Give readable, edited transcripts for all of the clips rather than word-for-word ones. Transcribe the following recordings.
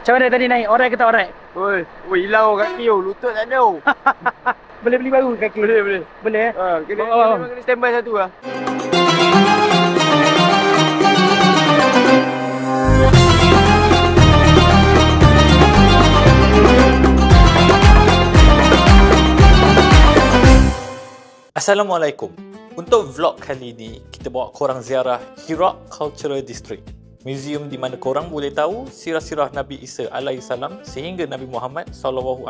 Macam mana tadi naik? Alright ke tak alright? Oi, hilang kaki tu, lutut tak ada. Boleh beli baru kaki? Boleh. Boleh eh? Kena standby satu lah. Assalamualaikum. Untuk vlog kali ini, kita bawa korang ziarah Hira Cultural District. Museum di mana korang boleh tahu sirah-sirah Nabi Isa alaihissalam sehingga Nabi Muhammad SAW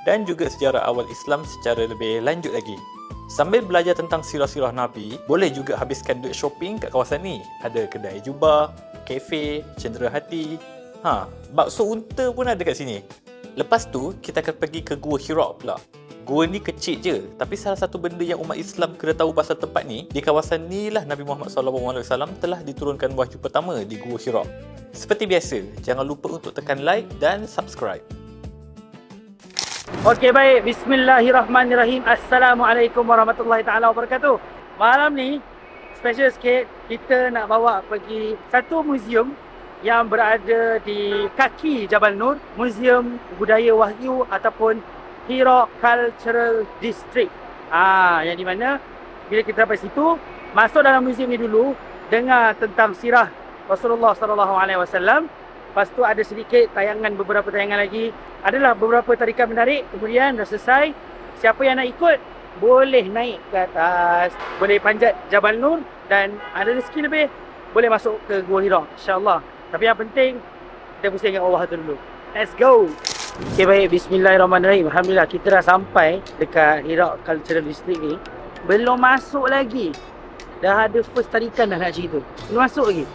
dan juga sejarah awal Islam secara lebih lanjut lagi. Sambil belajar tentang sirah-sirah Nabi, boleh juga habiskan duit shopping kat kawasan ni. Ada kedai jubah, kafe, cendera hati. Bakso unta pun ada kat sini. Lepas tu, kita akan pergi ke Gua Hira pula. Gua ni kecil je, tapi salah satu benda yang umat Islam kena tahu pasal tempat ni, di kawasan ni lah Nabi Muhammad SAW telah diturunkan wahyu pertama di Gua Hira. Seperti biasa, jangan lupa untuk tekan like dan subscribe. Okey, baik. Bismillahirrahmanirrahim. Assalamualaikum warahmatullahi taala wabarakatuh. Malam ni special sikit, kita nak bawa pergi satu museum yang berada di kaki Jabal Nur, Museum Budaya Wahyu ataupun Hira Cultural District. Yang di mana bila kita sampai situ, masuk dalam museum ni dulu, dengar tentang sirah Rasulullah SAW. Lepas tu ada sedikit tayangan, beberapa tayangan lagi. Adalah beberapa tarikan menarik. Kemudian dah selesai, siapa yang nak ikut boleh naik ke atas, boleh panjat Jabal Nur, dan ada rezeki lebih boleh masuk ke Gua Hira, insya-Allah. Tapi yang penting kita mesti ingat Allah tu dulu. Let's go. Okay, baik. Bismillahirrahmanirrahim. Alhamdulillah, kita dah sampai dekat Hira Cultural District ni. Belum masuk lagi, dah ada first tarikan dah nak cerita. Belum masuk lagi.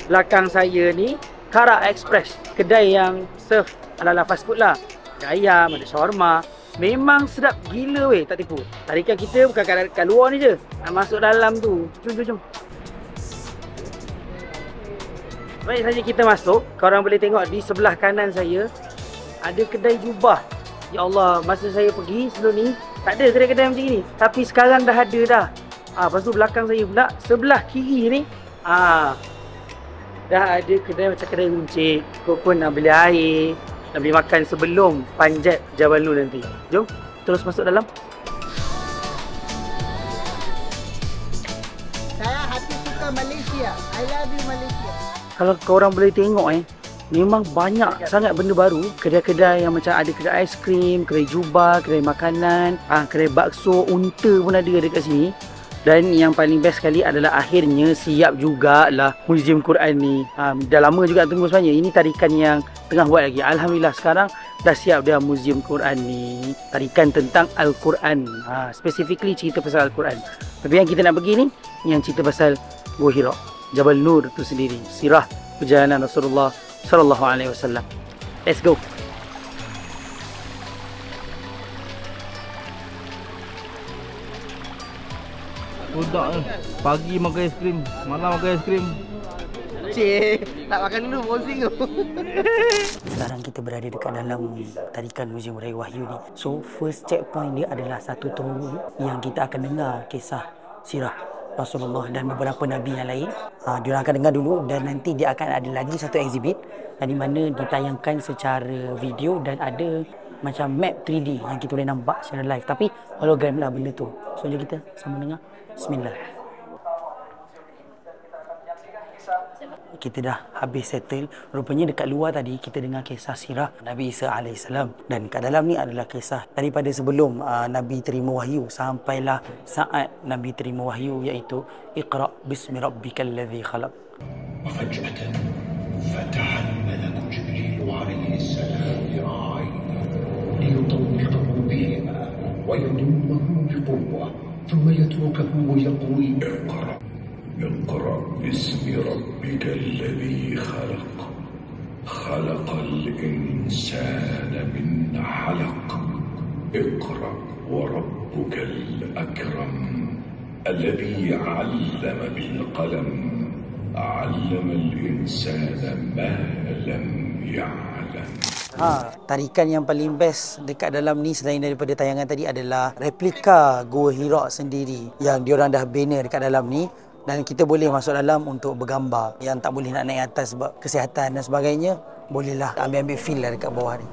Belakang saya ni Kara Express, kedai yang serve ala-ala fast food lah. Ada ayam, ada shawarma. Memang sedap gila weh, tak tipu. Tarikan kita bukan kat luar ni je, nak masuk dalam tu. Jom. Baik saja kita masuk, korang boleh tengok di sebelah kanan saya ada kedai jubah. Ya Allah, masa saya pergi sebelum ni tak ada kedai-kedai macam ni, tapi sekarang dah ada dah. Lepas tu belakang saya pula, sebelah kiri ni dah ada kedai macam kedai runcit. Kau pun nak beli air, nak beli makan sebelum panjat Jabal Nur nanti. Jom terus masuk dalam. Saya hati suka Malaysia. I love you Malaysia. Kalau korang boleh tengok memang banyak sangat benda baru. Kedai-kedai yang macam ada kedai aiskrim, kedai jubah, kedai makanan, kedai bakso unta pun ada dekat sini. Dan yang paling best sekali adalah akhirnya siap jugalah Museum Quran ni. Dah lama juga tunggu sebenarnya. Ini tarikan yang tengah buat lagi. Alhamdulillah sekarang dah siap dah Museum Quran ni. Tarikan tentang Al-Quran. Specifically cerita pasal Al-Quran. Tapi yang kita nak pergi ni, yang cerita pasal Gua Hira, Jabal Nur tu sendiri, sirah perjalanan Rasulullah SAW. Let's go. Budak ni, pagi makan aiskrim, malam makan aiskrim. Tak makan dulu, bosing tu. Sekarang kita berada dekat dalam tarikan Museum Budaya Wahyu ni. So first checkpoint dia adalah satu terowongan yang kita akan dengar kisah sirah Rasulullah dan beberapa Nabi yang lain. Diorang akan dengar dulu, dan nanti dia akan ada lagi satu exhibit di mana ditayangkan secara video dan ada macam map 3D yang kita boleh nampak secara live. Tapi hologram lah benda tu. So jom kita sama dengar. Bismillah. Kita dah habis settle. Rupanya dekat luar tadi kita dengar kisah sirah Nabi Isa alaihissalam. Dan kat dalam ni adalah kisah daripada sebelum Nabi terima wahyu sampailah saat Nabi terima wahyu, iaitu Iqra bismi rabbikal ladzi khalaq. وفجأة فتح الملك جبريل عليه السلام ذراعيه ليطوقه بهما ويضمه بقوة ثم يتركه ويقول اقرأ باسم ربك الذي خلق خلق الإنسان من علق اقرأ وربك الأكرم الذي علم بالقلم علم الإنسان ما لم يعلم. Tarikan yang paling best dekat dalam ni selain daripada tayangan tadi adalah replika Gua Hira sendiri yang diorang dah bina dekat dalam ni. Dan kita boleh masuk dalam untuk bergambar. Yang tak boleh nak naik atas sebab kesihatan dan sebagainya, bolehlah ambil feel lah dekat bawah ni.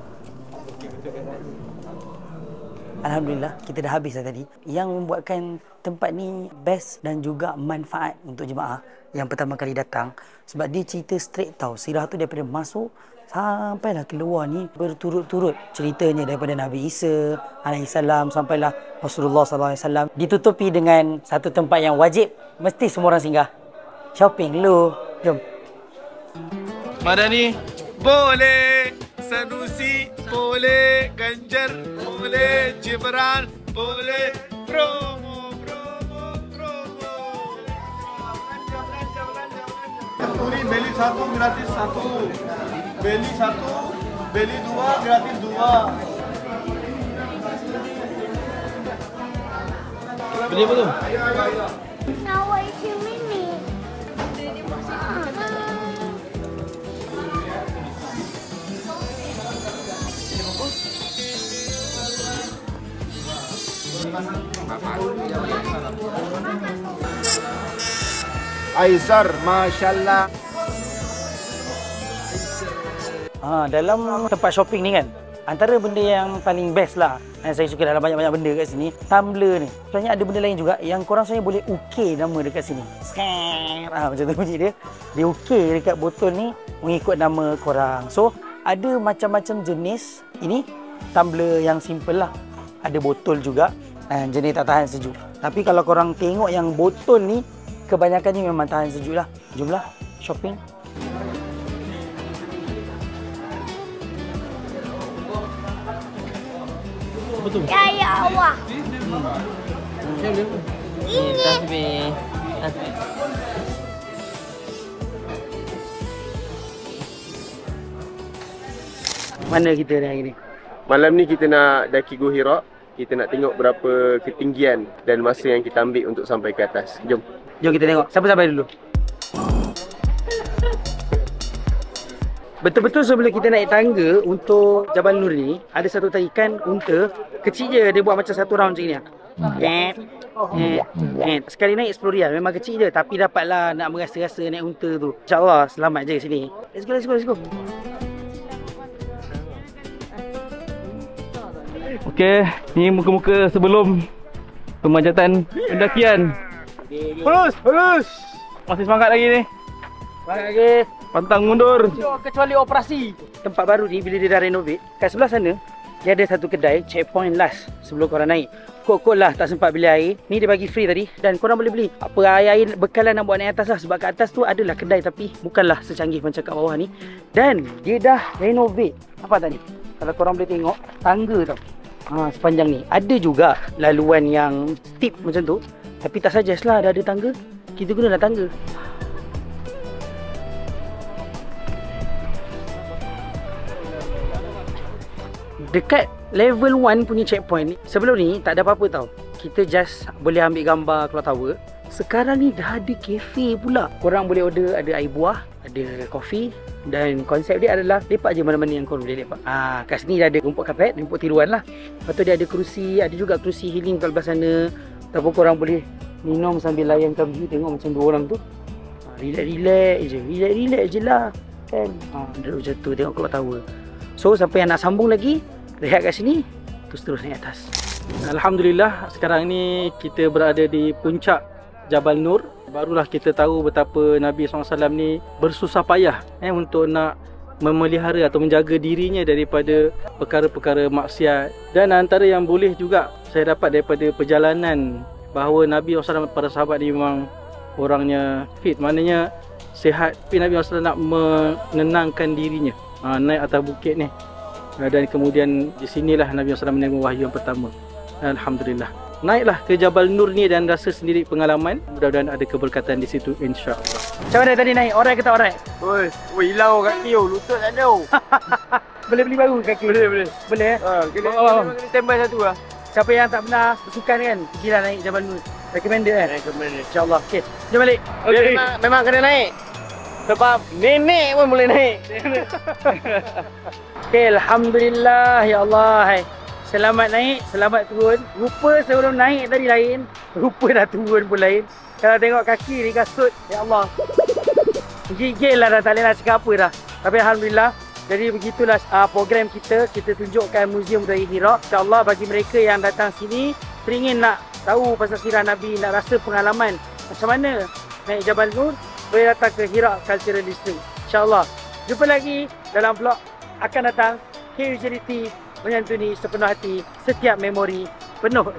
Alhamdulillah, kita dah habis dah tadi. Yang membuatkan tempat ni best dan juga manfaat untuk jemaah yang pertama kali datang, sebab dia cerita straight tau. Sirah tu daripada masuk sampailah keluar ni berturut-turut ceritanya, daripada Nabi Isa alaihissalam sampailah Rasulullah SAW. Ditutupi dengan satu tempat yang wajib mesti semua orang singgah. Shopping lu. Jom. Madani boleh, Sanusi boleh, Ganjar boleh, Jibran boleh, promo. Kasturi beli 1 gratis 1. Beli 1, beli 2 gratis 2. Beli apa tu? Nawa isi mini. Aizar, mashallah. Dalam tempat shopping ni kan, antara benda yang paling best lah yang saya suka dalam banyak-banyak benda kat sini, tumbler ni. Sebenarnya ada benda lain juga yang korang sebenarnya boleh ukir nama dekat sini. Macam tu bunyi dia. Dia ukir dekat botol ni mengikut nama korang. So, ada macam-macam jenis. Ini tumbler yang simple lah. Ada botol juga, jenis tak tahan sejuk. Tapi kalau korang tengok yang botol ni, kebanyakannya memang tahan sejuk lah. Jomlah shopping. Betul. Ya Allah. Ini tasbih. Mana kita dah hari ni? Malam ni kita nak daki Gua Hira. Kita nak tengok berapa ketinggian dan masa yang kita ambil untuk sampai ke atas. Jom. Jom kita tengok. Siapa sampai dulu? Betul-betul sebelum kita naik tangga untuk Jabal Nur ni, ada satu tarikan unta. Kecil je, dia buat macam satu round macam ni. Sekali naik 10 rial. Memang kecil je, tapi dapatlah nak merasa-rasa naik unta tu. InsyaAllah selamat je sini. Let's go. Okey, ni muka-muka sebelum pemanjatan pendakian. Halus. Masih semangat lagi ni. Semangat lagi. Pantang mundur. Kecuali operasi. Tempat baru ni bila dia dah renovate, kat sebelah sana dia ada satu kedai checkpoint last sebelum korang naik. Kod-kod lah tak sempat beli air. Ni dia bagi free tadi dan korang boleh beli apa air bekalan nak buat naik atas lah, sebab kat atas tu adalah kedai tapi bukanlah secanggih macam kat bawah ni. Dan dia dah renovate. Apa tadi? Kalau korang boleh tengok tangga tau. Sepanjang ni ada juga laluan yang steep macam tu, tapi tak suggest lah dah ada tangga. Kita gunalah tangga. Dekat level 1 punya checkpoint ni, sebelum ni tak ada apa-apa tau. Kita just boleh ambil gambar keluar tower. Sekarang ni dah ada kafe pula. Korang boleh order, ada air buah, ada kopi. Dan konsep dia adalah lepak je mana-mana yang korang boleh lepak. Kat sini dah ada rumput kapet, rumput tiruan lah. Lepas tu dia ada kerusi, ada juga kerusi healing kat belah sana. Ataupun korang boleh minum sambil layankan view, tengok macam dua orang tu. Relax je lah kan. Duduk macam tu, tengok keluar tower. So siapa yang nak sambung lagi, rehat kat sini, terus naik atas. Alhamdulillah, sekarang ni kita berada di puncak Jabal Nur. Barulah kita tahu betapa Nabi SAW ni bersusah payah untuk nak memelihara atau menjaga dirinya daripada perkara-perkara maksiat. Dan antara yang boleh juga saya dapat daripada perjalanan, bahawa Nabi SAW para sahabat ni memang orangnya fit, maknanya sihat. Tapi Nabi SAW nak menenangkan dirinya, naik atas bukit ni. Dan kemudian di sinilah Nabi SAW menerima wahyu yang pertama. Alhamdulillah. Naiklah ke Jabal Nur ni dan rasa sendiri pengalaman. Mudah-mudahan ada keberkatan di situ, insya-Allah. Macam mana tadi naik? Alright ke tak alright? Oi, hilang kaki oh, lutut tak ada. Boleh beli baru kaki? Boleh. Boleh Kena standby satu lah. Siapa yang tak pernah bersukan kan, pergilah naik Jabal Nur. Recommended kan? Recommended. InsyaAllah. Okey, jom balik. Okay. Memang kena naik. Sebab nenek pun boleh naik. Okay, Alhamdulillah. Ya Allah. Selamat naik, selamat turun. Rupa sebelum naik tadi lain, rupa dah turun pun lain. Kalau tengok kaki ni kasut, ya Allah. Gigil lah dah, tak boleh nak cakap apa dah. Tapi Alhamdulillah, jadi begitulah program kita. Kita tunjukkan Muzium Budaya Hira. InsyaAllah bagi mereka yang datang sini, teringin nak tahu pasal sirah Nabi, nak rasa pengalaman macam mana naik Jabal Nur, boleh datang ke Hira Cultural District. InsyaAllah. Jumpa lagi dalam vlog akan datang. KUJDT menyantuni sepenuh hati setiap memori penuh